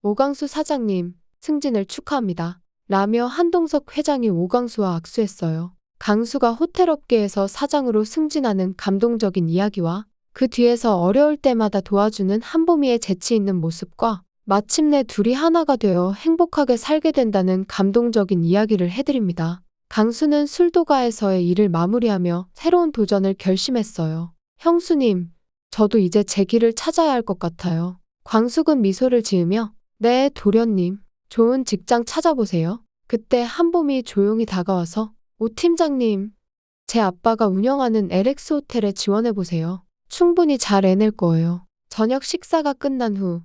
오광수 사장님, 승진을 축하합니다. 라며 한동석 회장이 오광수와 악수했어요. 강수가 호텔업계에서 사장으로 승진하는 감동적인 이야기와 그 뒤에서 어려울 때마다 도와주는 한보미의 재치 있는 모습과 마침내 둘이 하나가 되어 행복하게 살게 된다는 감동적인 이야기를 해드립니다. 강수는 술도가에서의 일을 마무리하며 새로운 도전을 결심했어요. 형수님, 저도 이제 제 길을 찾아야 할 것 같아요. 광숙은 미소를 지으며 네, 도련님. 좋은 직장 찾아보세요. 그때 한봄이 조용히 다가와서 오 팀장님, 제 아빠가 운영하는 LX 호텔에 지원해보세요. 충분히 잘 해낼 거예요. 저녁 식사가 끝난 후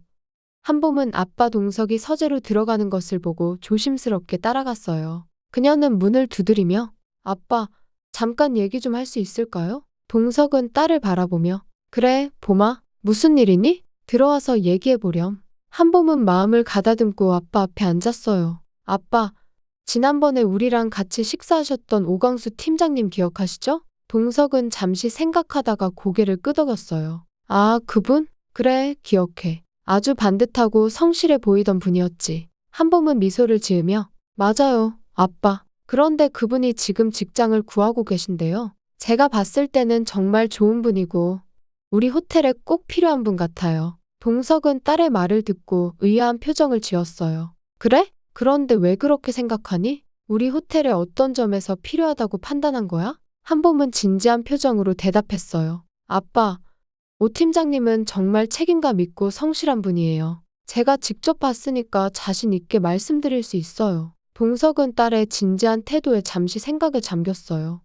한봄은 아빠 동석이 서재로 들어가는 것을 보고 조심스럽게 따라갔어요. 그녀는 문을 두드리며 아빠, 잠깐 얘기 좀 할 수 있을까요? 동석은 딸을 바라보며 그래, 봄아, 무슨 일이니? 들어와서 얘기해보렴. 한봄은 마음을 가다듬고 아빠 앞에 앉았어요. 아빠, 지난번에 우리랑 같이 식사하셨던 오광수 팀장님 기억하시죠? 동석은 잠시 생각하다가 고개를 끄덕였어요. 아, 그분? 그래, 기억해. 아주 반듯하고 성실해 보이던 분이었지. 한봄은 미소를 지으며 맞아요, 아빠. 그런데 그분이 지금 직장을 구하고 계신데요. 제가 봤을 때는 정말 좋은 분이고 우리 호텔에 꼭 필요한 분 같아요. 동석은 딸의 말을 듣고 의아한 표정을 지었어요. 그래? 그런데 왜 그렇게 생각하니? 우리 호텔에 어떤 점에서 필요하다고 판단한 거야? 한봄은 진지한 표정으로 대답했어요. 아빠, 오 팀장님은 정말 책임감 있고 성실한 분이에요. 제가 직접 봤으니까 자신 있게 말씀드릴 수 있어요. 동석은 딸의 진지한 태도에 잠시 생각에 잠겼어요.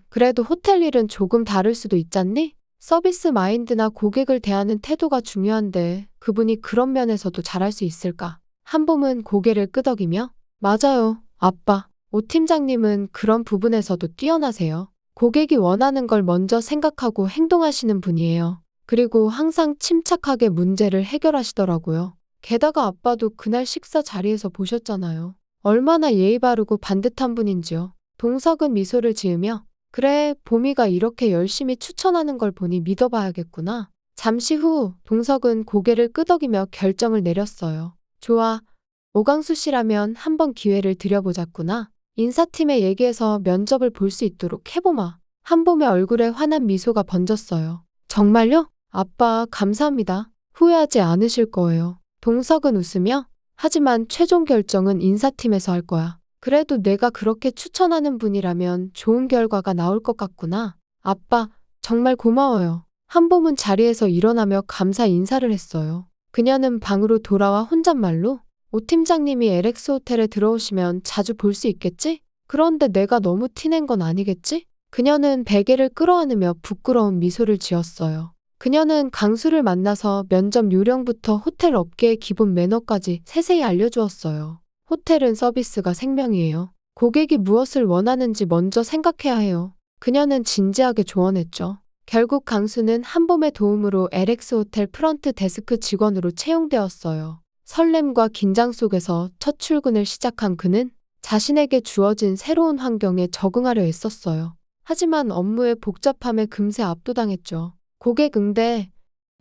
그래도 호텔 일은 조금 다를 수도 있잖니? 서비스 마인드나 고객을 대하는 태도가 중요한데 그분이 그런 면에서도 잘할 수 있을까? 한봄은 고개를 끄덕이며 맞아요, 아빠. 오 팀장님은 그런 부분에서도 뛰어나세요. 고객이 원하는 걸 먼저 생각하고 행동하시는 분이에요. 그리고 항상 침착하게 문제를 해결하시더라고요. 게다가 아빠도 그날 식사 자리에서 보셨잖아요. 얼마나 예의 바르고 반듯한 분인지요. 동석은 미소를 지으며 그래, 봄이가 이렇게 열심히 추천하는 걸 보니 믿어봐야겠구나. 잠시 후 동석은 고개를 끄덕이며 결정을 내렸어요. 좋아, 오광수 씨라면 한번 기회를 드려보자꾸나. 인사팀에 얘기해서 면접을 볼 수 있도록 해보마. 한봄의 얼굴에 환한 미소가 번졌어요. 정말요? 아빠, 감사합니다. 후회하지 않으실 거예요. 동석은 웃으며 하지만 최종 결정은 인사팀에서 할 거야. 그래도 내가 그렇게 추천하는 분이라면 좋은 결과가 나올 것 같구나. 아빠, 정말 고마워요. 한봄은 자리에서 일어나며 감사 인사를 했어요. 그녀는 방으로 돌아와 혼잣말로 오 팀장님이 LX 호텔에 들어오시면 자주 볼 수 있겠지? 그런데 내가 너무 티낸 건 아니겠지? 그녀는 베개를 끌어안으며 부끄러운 미소를 지었어요. 그녀는 강수를 만나서 면접 요령부터 호텔 업계의 기본 매너까지 세세히 알려주었어요. 호텔은 서비스가 생명이에요. 고객이 무엇을 원하는지 먼저 생각해야 해요. 그녀는 진지하게 조언했죠. 결국 강수는 한봄의 도움으로 LX 호텔 프런트 데스크 직원으로 채용되었어요. 설렘과 긴장 속에서 첫 출근을 시작한 그는 자신에게 주어진 새로운 환경에 적응하려 애썼어요. 하지만 업무의 복잡함에 금세 압도당했죠. 고객 응대,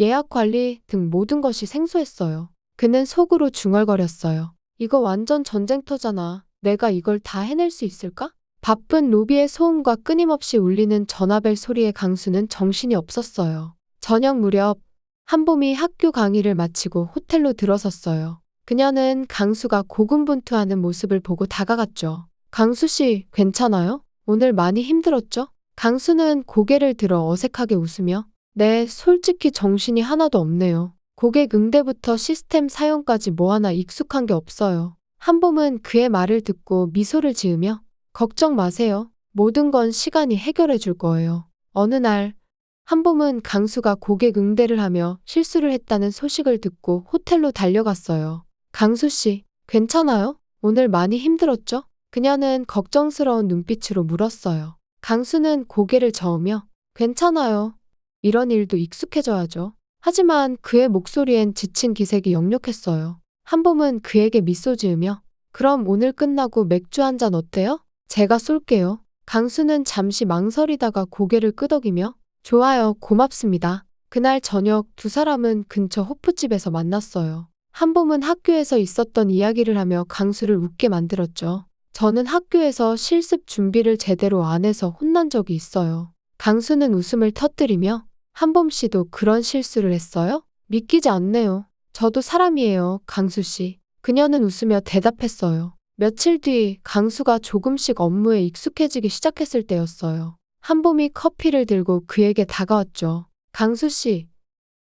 예약 관리 등 모든 것이 생소했어요. 그는 속으로 중얼거렸어요. 이거 완전 전쟁터잖아. 내가 이걸 다 해낼 수 있을까? 바쁜 로비의 소음과 끊임없이 울리는 전화벨 소리에 강수는 정신이 없었어요. 저녁 무렵 한봄이 학교 강의를 마치고 호텔로 들어섰어요. 그녀는 강수가 고군분투하는 모습을 보고 다가갔죠. 강수 씨, 괜찮아요? 오늘 많이 힘들었죠? 강수는 고개를 들어 어색하게 웃으며 네, 솔직히 정신이 하나도 없네요. 고객 응대부터 시스템 사용까지 뭐 하나 익숙한 게 없어요. 한봄은 그의 말을 듣고 미소를 지으며 걱정 마세요. 모든 건 시간이 해결해 줄 거예요. 어느 날 한봄은 강수가 고객 응대를 하며 실수를 했다는 소식을 듣고 호텔로 달려갔어요. 강수 씨, 괜찮아요? 오늘 많이 힘들었죠? 그녀는 걱정스러운 눈빛으로 물었어요. 강수는 고개를 저으며 괜찮아요. 이런 일도 익숙해져야죠. 하지만 그의 목소리엔 지친 기색이 역력했어요. 한봄은 그에게 미소 지으며 그럼 오늘 끝나고 맥주 한 잔 어때요? 제가 쏠게요. 강수는 잠시 망설이다가 고개를 끄덕이며 좋아요, 고맙습니다. 그날 저녁 두 사람은 근처 호프집에서 만났어요. 한봄은 학교에서 있었던 이야기를 하며 강수를 웃게 만들었죠. 저는 학교에서 실습 준비를 제대로 안 해서 혼난 적이 있어요. 강수는 웃음을 터뜨리며 한봄 씨도 그런 실수를 했어요? 믿기지 않네요. 저도 사람이에요, 강수 씨. 그녀는 웃으며 대답했어요. 며칠 뒤 강수가 조금씩 업무에 익숙해지기 시작했을 때였어요. 한봄이 커피를 들고 그에게 다가왔죠. 강수 씨,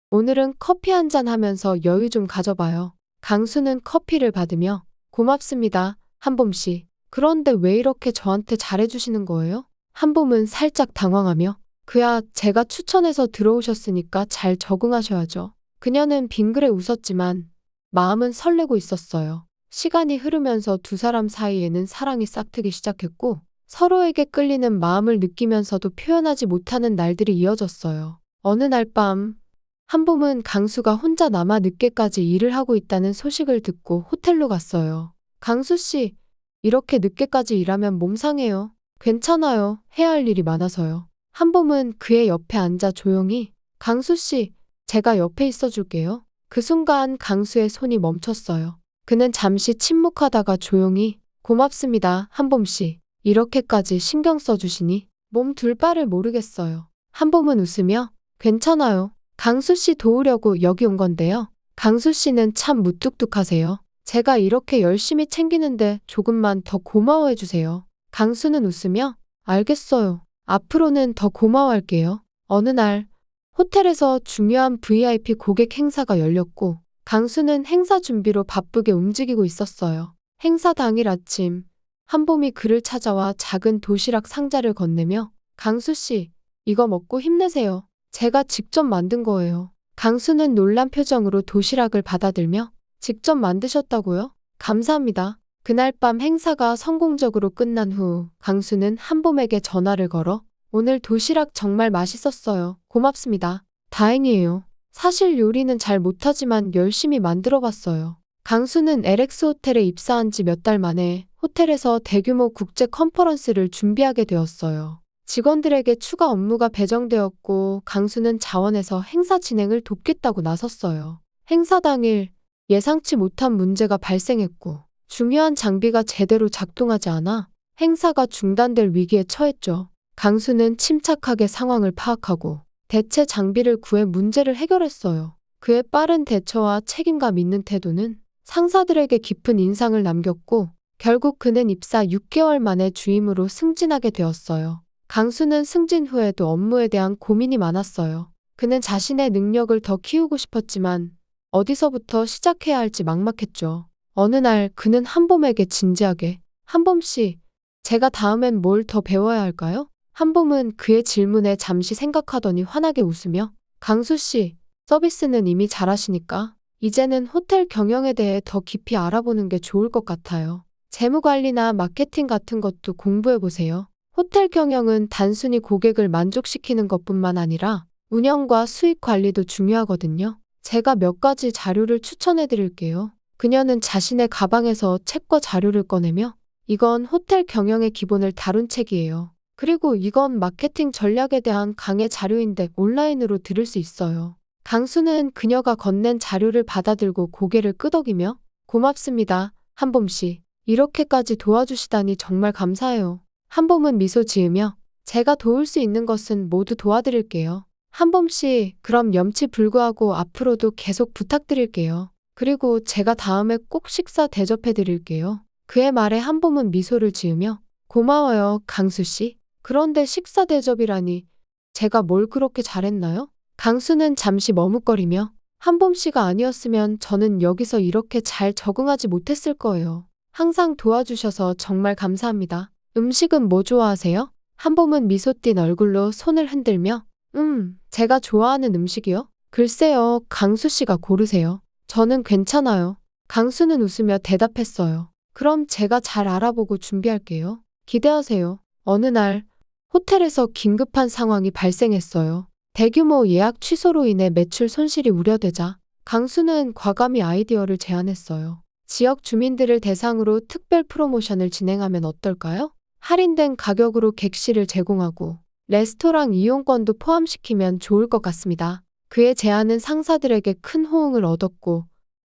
오늘은 커피 한 잔 하면서 여유 좀 가져봐요. 강수는 커피를 받으며 고맙습니다, 한봄 씨. 그런데 왜 이렇게 저한테 잘해주시는 거예요? 한봄은 살짝 당황하며 그야 제가 추천해서 들어오셨으니까 잘 적응하셔야죠. 그녀는 빙그레 웃었지만 마음은 설레고 있었어요. 시간이 흐르면서 두 사람 사이에는 사랑이 싹트기 시작했고 서로에게 끌리는 마음을 느끼면서도 표현하지 못하는 날들이 이어졌어요. 어느 날 밤, 한봄은 강수가 혼자 남아 늦게까지 일을 하고 있다는 소식을 듣고 호텔로 갔어요. 강수 씨, 이렇게 늦게까지 일하면 몸 상해요. 괜찮아요. 해야 할 일이 많아서요. 한봄은 그의 옆에 앉아 조용히 강수 씨, 제가 옆에 있어 줄게요. 그 순간 강수의 손이 멈췄어요. 그는 잠시 침묵하다가 조용히 고맙습니다, 한봄 씨. 이렇게까지 신경 써주시니 몸 둘 바를 모르겠어요. 한봄은 웃으며 괜찮아요. 강수 씨 도우려고 여기 온 건데요. 강수 씨는 참 무뚝뚝하세요. 제가 이렇게 열심히 챙기는데 조금만 더 고마워해 주세요. 강수는 웃으며 알겠어요. 앞으로는 더 고마워할게요. 어느 날 호텔에서 중요한 VIP 고객 행사가 열렸고 강수는 행사 준비로 바쁘게 움직이고 있었어요. 행사 당일 아침 한봄이 그를 찾아와 작은 도시락 상자를 건네며 강수 씨, 이거 먹고 힘내세요. 제가 직접 만든 거예요. 강수는 놀란 표정으로 도시락을 받아들며 직접 만드셨다고요? 감사합니다. 그날 밤 행사가 성공적으로 끝난 후 강수는 한봄에게 전화를 걸어 오늘 도시락 정말 맛있었어요. 고맙습니다. 다행이에요. 사실 요리는 잘 못하지만 열심히 만들어 봤어요. 강수는 LX 호텔에 입사한 지 몇 달 만에 호텔에서 대규모 국제 컨퍼런스를 준비하게 되었어요. 직원들에게 추가 업무가 배정되었고 강수는 자원에서 행사 진행을 돕겠다고 나섰어요. 행사 당일 예상치 못한 문제가 발생했고 중요한 장비가 제대로 작동하지 않아 행사가 중단될 위기에 처했죠. 강수는 침착하게 상황을 파악하고 대체 장비를 구해 문제를 해결했어요. 그의 빠른 대처와 책임감 있는 태도는 상사들에게 깊은 인상을 남겼고 결국 그는 입사 6개월 만에 주임으로 승진하게 되었어요. 강수는 승진 후에도 업무에 대한 고민이 많았어요. 그는 자신의 능력을 더 키우고 싶었지만 어디서부터 시작해야 할지 막막했죠. 어느 날 그는 한봄에게 진지하게 한봄 씨, 제가 다음엔 뭘 더 배워야 할까요? 한봄은 그의 질문에 잠시 생각하더니 환하게 웃으며 강수 씨, 서비스는 이미 잘하시니까 이제는 호텔 경영에 대해 더 깊이 알아보는 게 좋을 것 같아요. 재무관리나 마케팅 같은 것도 공부해보세요. 호텔 경영은 단순히 고객을 만족시키는 것뿐만 아니라 운영과 수익 관리도 중요하거든요. 제가 몇 가지 자료를 추천해 드릴게요. 그녀는 자신의 가방에서 책과 자료를 꺼내며 이건 호텔 경영의 기본을 다룬 책이에요. 그리고 이건 마케팅 전략에 대한 강의 자료인데 온라인으로 들을 수 있어요. 강수는 그녀가 건넨 자료를 받아들고 고개를 끄덕이며 고맙습니다, 한봄 씨. 이렇게까지 도와주시다니 정말 감사해요. 한봄은 미소 지으며 제가 도울 수 있는 것은 모두 도와드릴게요. 한봄 씨, 그럼 염치 불구하고 앞으로도 계속 부탁드릴게요. 그리고 제가 다음에 꼭 식사 대접해 드릴게요. 그의 말에 한봄은 미소를 지으며 고마워요, 강수 씨. 그런데 식사 대접이라니 제가 뭘 그렇게 잘했나요? 강수는 잠시 머뭇거리며 한봄 씨가 아니었으면 저는 여기서 이렇게 잘 적응하지 못했을 거예요. 항상 도와주셔서 정말 감사합니다. 음식은 뭐 좋아하세요? 한봄은 미소 띤 얼굴로 손을 흔들며 제가 좋아하는 음식이요? 글쎄요, 강수 씨가 고르세요. 저는 괜찮아요. 강수는 웃으며 대답했어요. 그럼 제가 잘 알아보고 준비할게요. 기대하세요. 어느 날 호텔에서 긴급한 상황이 발생했어요. 대규모 예약 취소로 인해 매출 손실이 우려되자 강수는 과감히 아이디어를 제안했어요. 지역 주민들을 대상으로 특별 프로모션을 진행하면 어떨까요? 할인된 가격으로 객실을 제공하고 레스토랑 이용권도 포함시키면 좋을 것 같습니다. 그의 제안은 상사들에게 큰 호응을 얻었고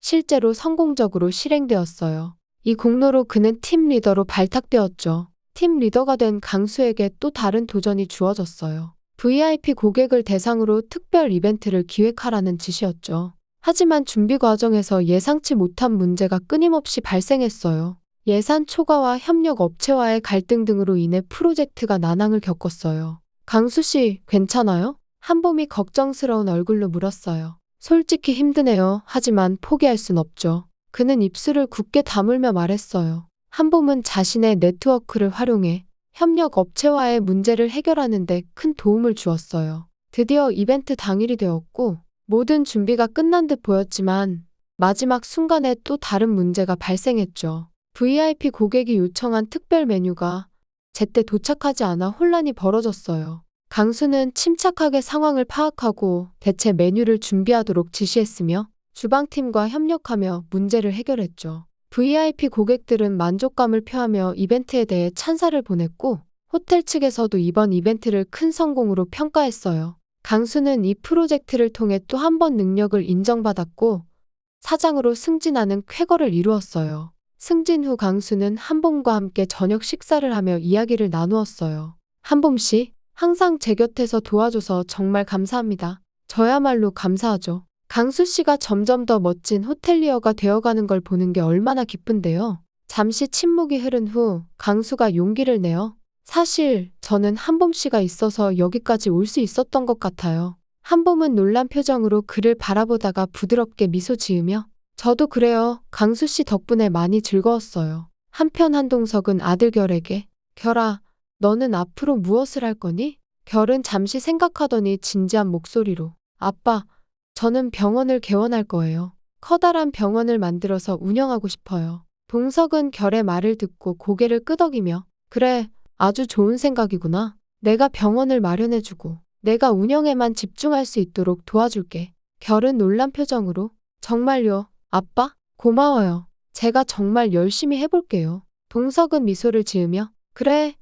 실제로 성공적으로 실행되었어요. 이 공로로 그는 팀 리더로 발탁되었죠. 팀 리더가 된 강수에게 또 다른 도전이 주어졌어요. VIP 고객을 대상으로 특별 이벤트를 기획하라는 지시였죠. 하지만 준비 과정에서 예상치 못한 문제가 끊임없이 발생했어요. 예산 초과와 협력 업체와의 갈등 등으로 인해 프로젝트가 난항을 겪었어요. 강수 씨, 괜찮아요? 한봄이 걱정스러운 얼굴로 물었어요. 솔직히 힘드네요. 하지만 포기할 순 없죠. 그는 입술을 굳게 다물며 말했어요. 한봄은 자신의 네트워크를 활용해 협력 업체와의 문제를 해결하는 데 큰 도움을 주었어요. 드디어 이벤트 당일이 되었고 모든 준비가 끝난 듯 보였지만 마지막 순간에 또 다른 문제가 발생했죠. VIP 고객이 요청한 특별 메뉴가 제때 도착하지 않아 혼란이 벌어졌어요. 강수는 침착하게 상황을 파악하고 대체 메뉴를 준비하도록 지시했으며 주방팀과 협력하며 문제를 해결했죠. VIP 고객들은 만족감을 표하며 이벤트에 대해 찬사를 보냈고 호텔 측에서도 이번 이벤트를 큰 성공으로 평가했어요. 강수는 이 프로젝트를 통해 또 한 번 능력을 인정받았고 사장으로 승진하는 쾌거를 이루었어요. 승진 후 강수는 한봄과 함께 저녁 식사를 하며 이야기를 나누었어요. 한봄 씨, 항상 제 곁에서 도와줘서 정말 감사합니다. 저야말로 감사하죠. 강수 씨가 점점 더 멋진 호텔리어가 되어가는 걸 보는 게 얼마나 기쁜데요. 잠시 침묵이 흐른 후 강수가 용기를 내어 사실 저는 한봄 씨가 있어서 여기까지 올 수 있었던 것 같아요. 한봄은 놀란 표정으로 그를 바라보다가 부드럽게 미소 지으며 저도 그래요. 강수 씨 덕분에 많이 즐거웠어요. 한편 한동석은 아들 결에게 결아, 너는 앞으로 무엇을 할 거니? 결은 잠시 생각하더니 진지한 목소리로 아빠, 저는 병원을 개원할 거예요. 커다란 병원을 만들어서 운영하고 싶어요. 동석은 결의 말을 듣고 고개를 끄덕이며 그래, 아주 좋은 생각이구나. 내가 병원을 마련해주고 내가 운영에만 집중할 수 있도록 도와줄게. 결은 놀란 표정으로 정말요, 아빠? 고마워요. 제가 정말 열심히 해볼게요. 동석은 미소를 지으며 그래,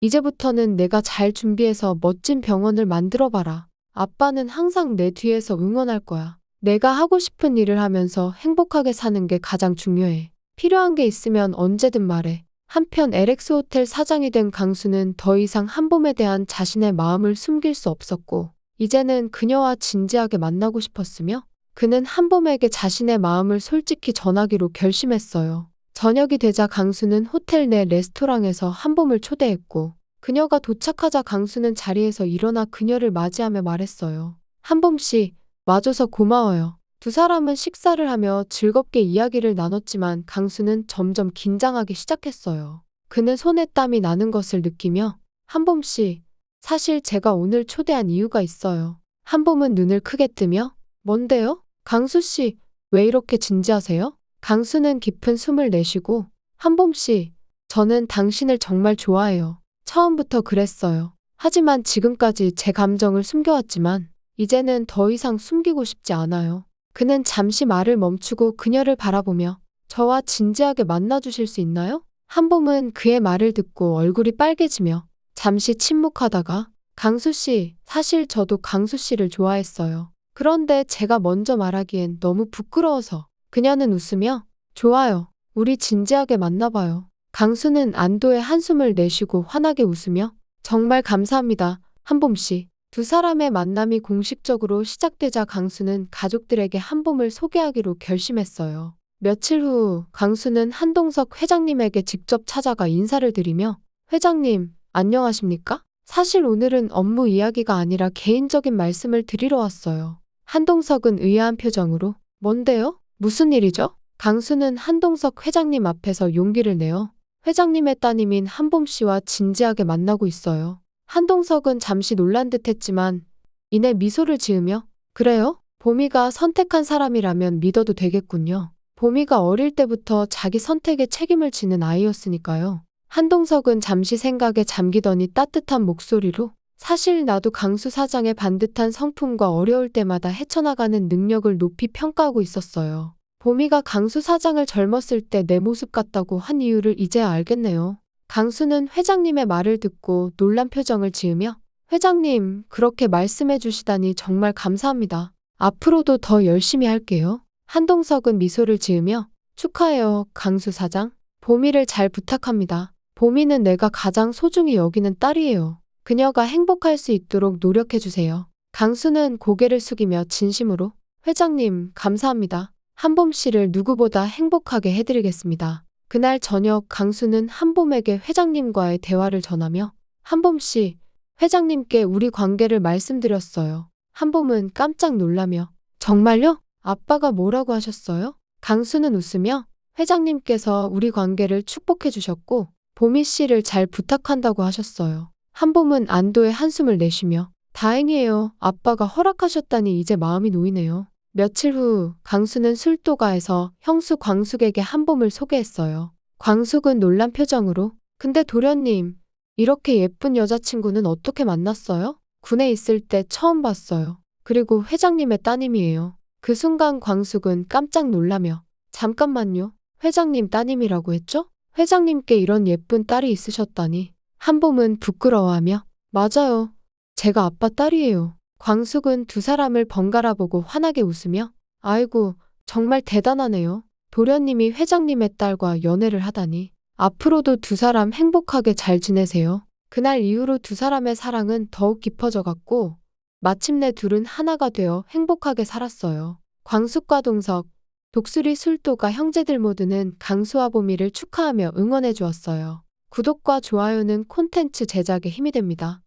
이제부터는 내가 잘 준비해서 멋진 병원을 만들어봐라. 아빠는 항상 내 뒤에서 응원할 거야. 내가 하고 싶은 일을 하면서 행복하게 사는 게 가장 중요해. 필요한 게 있으면 언제든 말해. 한편 LX 호텔 사장이 된 강수는 더 이상 한봄에 대한 자신의 마음을 숨길 수 없었고 이제는 그녀와 진지하게 만나고 싶었으며 그는 한봄에게 자신의 마음을 솔직히 전하기로 결심했어요. 저녁이 되자 강수는 호텔 내 레스토랑에서 한봄을 초대했고 그녀가 도착하자 강수는 자리에서 일어나 그녀를 맞이하며 말했어요. 한봄 씨, 와줘서 고마워요. 두 사람은 식사를 하며 즐겁게 이야기를 나눴지만 강수는 점점 긴장하기 시작했어요. 그는 손에 땀이 나는 것을 느끼며 한봄 씨, 사실 제가 오늘 초대한 이유가 있어요. 한봄은 눈을 크게 뜨며 뭔데요? 강수 씨, 왜 이렇게 진지하세요? 강수는 깊은 숨을 내쉬고 한봄 씨, 저는 당신을 정말 좋아해요. 처음부터 그랬어요. 하지만 지금까지 제 감정을 숨겨왔지만 이제는 더 이상 숨기고 싶지 않아요. 그는 잠시 말을 멈추고 그녀를 바라보며 저와 진지하게 만나주실 수 있나요? 한봄은 그의 말을 듣고 얼굴이 빨개지며 잠시 침묵하다가 강수 씨, 사실 저도 강수 씨를 좋아했어요. 그런데 제가 먼저 말하기엔 너무 부끄러워서. 그녀는 웃으며 좋아요. 우리 진지하게 만나봐요. 강수는 안도의 한숨을 내쉬고 환하게 웃으며 정말 감사합니다. 한봄 씨. 두 사람의 만남이 공식적으로 시작되자 강수는 가족들에게 한봄을 소개하기로 결심했어요. 며칠 후 강수는 한동석 회장님에게 직접 찾아가 인사를 드리며 회장님, 안녕하십니까? 사실 오늘은 업무 이야기가 아니라 개인적인 말씀을 드리러 왔어요. 한동석은 의아한 표정으로 뭔데요? 무슨 일이죠? 강수는 한동석 회장님 앞에서 용기를 내어 회장님의 따님인 한봄 씨와 진지하게 만나고 있어요. 한동석은 잠시 놀란 듯 했지만 이내 미소를 지으며 그래요? 봄이가 선택한 사람이라면 믿어도 되겠군요. 봄이가 어릴 때부터 자기 선택에 책임을 지는 아이였으니까요. 한동석은 잠시 생각에 잠기더니 따뜻한 목소리로 사실 나도 강수 사장의 반듯한 성품과 어려울 때마다 헤쳐나가는 능력을 높이 평가하고 있었어요. 봄이가 강수 사장을 젊었을 때 내 모습 같다고 한 이유를 이제야 알겠네요. 강수는 회장님의 말을 듣고 놀란 표정을 지으며 회장님, 그렇게 말씀해 주시다니 정말 감사합니다. 앞으로도 더 열심히 할게요. 한동석은 미소를 지으며 축하해요, 강수 사장. 보미를 잘 부탁합니다. 보미는 내가 가장 소중히 여기는 딸이에요. 그녀가 행복할 수 있도록 노력해주세요. 강수는 고개를 숙이며 진심으로 회장님, 감사합니다. 한봄 씨를 누구보다 행복하게 해드리겠습니다. 그날 저녁 강수는 한봄에게 회장님과의 대화를 전하며 한봄 씨, 회장님께 우리 관계를 말씀드렸어요. 한봄은 깜짝 놀라며 정말요? 아빠가 뭐라고 하셨어요? 강수는 웃으며 회장님께서 우리 관계를 축복해 주셨고 보미 씨를 잘 부탁한다고 하셨어요. 한봄은 안도의 한숨을 내쉬며 다행이에요. 아빠가 허락하셨다니 이제 마음이 놓이네요. 며칠 후 강수는 술도가에서 형수 광숙에게 한봄을 소개했어요. 광숙은 놀란 표정으로 근데 도련님, 이렇게 예쁜 여자친구는 어떻게 만났어요? 군에 있을 때 처음 봤어요. 그리고 회장님의 따님이에요. 그 순간 광숙은 깜짝 놀라며 잠깐만요. 회장님 따님이라고 했죠? 회장님께 이런 예쁜 딸이 있으셨다니. 한봄은 부끄러워하며 맞아요. 제가 아빠 딸이에요. 광숙은 두 사람을 번갈아 보고 환하게 웃으며 아이고 정말 대단하네요. 도련님이 회장님의 딸과 연애를 하다니. 앞으로도 두 사람 행복하게 잘 지내세요. 그날 이후로 두 사람의 사랑은 더욱 깊어져 갔고 마침내 둘은 하나가 되어 행복하게 살았어요. 광숙과 동석, 독수리 술도가 형제들 모두는 강수와 보미를 축하하며 응원해 주었어요. 구독과 좋아요는 콘텐츠 제작에 힘이 됩니다.